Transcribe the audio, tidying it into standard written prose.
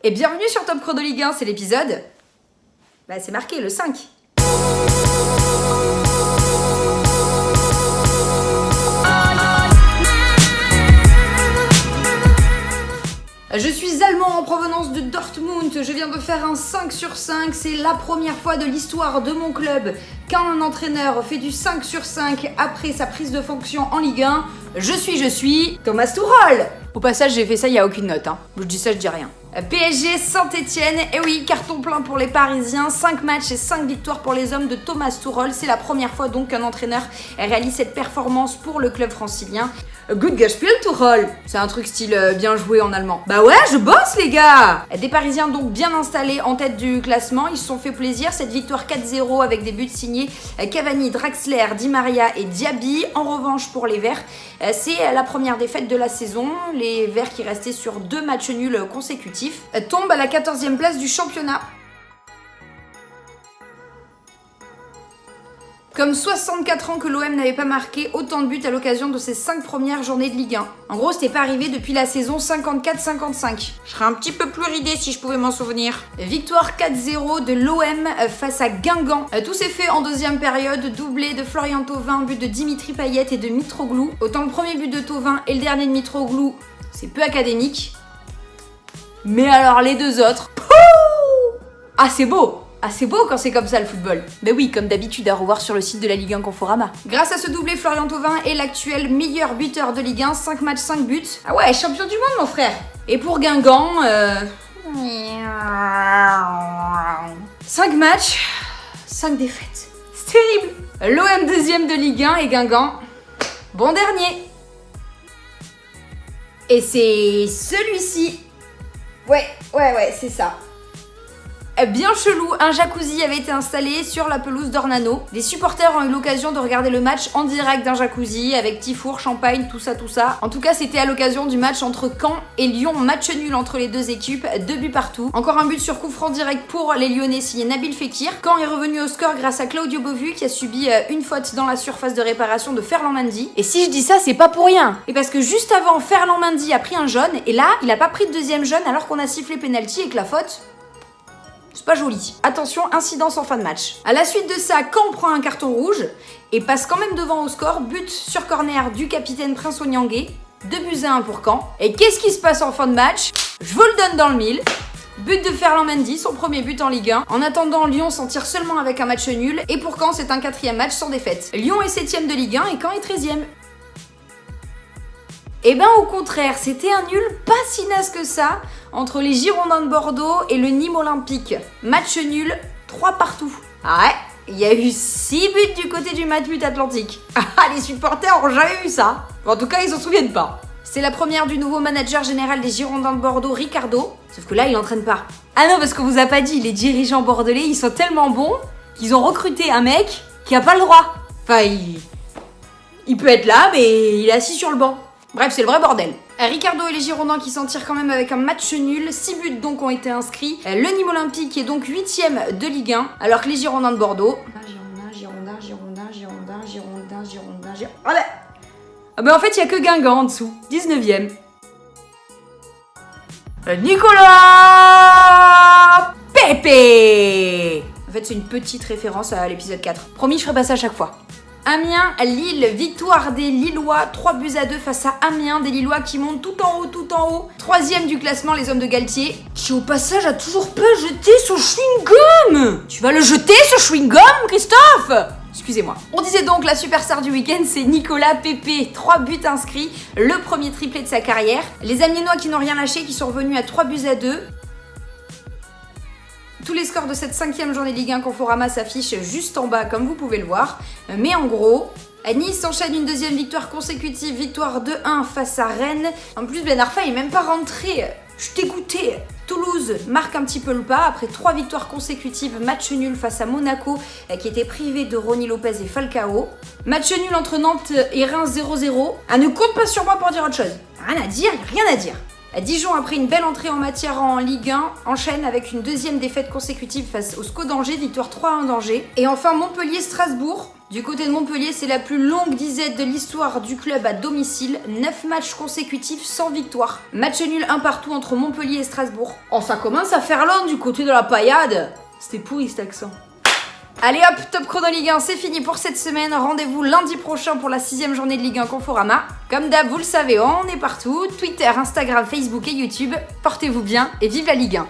Et bienvenue sur Top Chrono Ligue 1, c'est l'épisode... c'est marqué, le 5. Je suis allemand en provenance de Dortmund, je viens de faire un 5 sur 5, c'est la première fois de l'histoire de mon club qu'un entraîneur fait du 5 sur 5 après sa prise de fonction en Ligue 1. Je suis Thomas Tuchel. Au passage, j'ai fait ça, il n'y a aucune note, hein. Je dis ça, je dis rien. PSG Saint-Etienne, et oui, carton plein pour les Parisiens, 5 matchs et 5 victoires pour les hommes de Thomas Tuchel. C'est la première fois donc qu'un entraîneur réalise cette performance pour le club francilien. Good gespielt Tuchel, c'est un truc style bien joué en allemand. Bah ouais, je bosse les gars. Des Parisiens donc bien installés en tête du classement, ils se sont fait plaisir. Cette victoire 4-0 avec des buts signés Cavani, Draxler, Di Maria et Diaby. En revanche pour les Verts, c'est la première défaite de la saison. Les Verts qui restaient sur 2 matchs nuls consécutifs tombent à la 14e place du championnat. Comme 64 ans que l'OM n'avait pas marqué autant de buts à l'occasion de ses 5 premières journées de Ligue 1. En gros, c'était pas arrivé depuis la saison 54-55. Je serais un petit peu plus ridée si je pouvais m'en souvenir. Victoire 4-0 de l'OM face à Guingamp. Tout s'est fait en deuxième période, doublé de Florian Thauvin, but de Dimitri Payet et de Mitroglou. Autant le premier but de Thauvin et le dernier de Mitroglou, c'est peu académique. Mais alors les deux autres... Pouh, ah c'est beau! Ah c'est beau quand c'est comme ça le football. Mais oui, comme d'habitude à revoir sur le site de la Ligue 1 Conforama. Grâce à ce doublé, Florian Thauvin est l'actuel meilleur buteur de Ligue 1, 5 matchs, 5 buts. Ah ouais, champion du monde mon frère. Et pour Guingamp, 5 matchs, 5 défaites. C'est terrible. L'OM deuxième de Ligue 1 et Guingamp, bon dernier. Et c'est celui-ci. Ouais, c'est ça. Bien chelou, un jacuzzi avait été installé sur la pelouse d'Ornano. Les supporters ont eu l'occasion de regarder le match en direct d'un jacuzzi avec petit four, champagne, tout ça. En tout cas, c'était à l'occasion du match entre Caen et Lyon, match nul entre les deux équipes, 2 buts partout. Encore un but sur coup franc direct pour les Lyonnais signé Nabil Fekir. Caen est revenu au score grâce à Claudio Bovu qui a subi une faute dans la surface de réparation de Ferland Mendy. Et si je dis ça, c'est pas pour rien. Et parce que juste avant, Ferland Mendy a pris un jaune et là, il a pas pris de deuxième jaune alors qu'on a sifflé penalty et que la faute... c'est pas joli. Attention, incidence en fin de match. À la suite de ça, Caen prend un carton rouge et passe quand même devant au score. But sur corner du capitaine Prince Onyangé. 2-1 pour Caen. Et qu'est-ce qui se passe en fin de match? Je vous le donne dans le mille. But de Ferland Mendy, son premier but en Ligue 1. En attendant, Lyon s'en tire seulement avec un match nul. Et pour Caen, c'est un 4e match sans défaite. Lyon est 7e de Ligue 1 et Caen est 13e. Eh ben au contraire, c'était un nul pas si naze que ça entre les Girondins de Bordeaux et le Nîmes Olympique. Match nul, 3 partout. Ah ouais, il y a eu 6 buts du côté du Matmut Atlantique. Ah, les supporters ont jamais vu ça. En tout cas, ils s'en souviennent pas. C'est la première du nouveau manager général des Girondins de Bordeaux, Ricardo. Sauf que là, il entraîne pas. Ah non, parce qu'on vous a pas dit, les dirigeants bordelais, ils sont tellement bons qu'ils ont recruté un mec qui a pas le droit. Enfin, il peut être là, mais il est assis sur le banc. Bref, c'est le vrai bordel. Ricardo et les Girondins qui s'en tirent quand même avec un match nul. 6 buts donc ont été inscrits. Le Nîmes Olympique est donc 8e de Ligue 1, alors que les Girondins de Bordeaux... Girondins... Ah ben en fait, il n'y a que Guingamp en dessous. 19e. Nicolas Pepe. En fait, c'est une petite référence à l'épisode 4. Promis, je ferai pas ça à chaque fois. Amiens, Lille, victoire des Lillois, 3-2 face à Amiens, des Lillois qui montent tout en haut. 3e du classement, les hommes de Galtier, qui au passage a toujours pas jeté son chewing-gum. Tu vas le jeter ce chewing-gum, Christophe? Excusez-moi. On disait donc la superstar du week-end, c'est Nicolas Pepe. 3 buts inscrits, le premier triplé de sa carrière. Les Amiénois qui n'ont rien lâché, qui sont revenus à 3-2. Tous les scores de cette 5e journée de Ligue 1 Conforama s'affichent juste en bas, comme vous pouvez le voir. Mais en gros, Nice enchaîne une 2e victoire consécutive, victoire 2-1 face à Rennes. En plus, Ben Arfa est même pas rentré. Je suis dégoûtée. Toulouse marque un petit peu le pas après 3 victoires consécutives, match nul face à Monaco qui était privé de Ronny Lopez et Falcao. Match nul entre Nantes et Reims 0-0. Ah, ne compte pas sur moi pour dire autre chose. Rien à dire. Dijon, après une belle entrée en matière en Ligue 1, enchaîne avec une 2e défaite consécutive face au SCO d'Angers, victoire 3-1 d'Angers. Et enfin Montpellier-Strasbourg, Du côté de Montpellier, c'est la plus longue disette de l'histoire du club à domicile. 9 matchs consécutifs sans victoire. Match nul 1 partout entre Montpellier et Strasbourg. Oh, ça commence à faire long du côté de la paillade. C'était pourri cet accent. Allez hop, Top Chrono Ligue 1, c'est fini pour cette semaine. Rendez-vous lundi prochain pour la 6ème journée de Ligue 1 Conforama. Comme d'hab, vous le savez, on est partout. Twitter, Instagram, Facebook et YouTube. Portez-vous bien et vive la Ligue 1.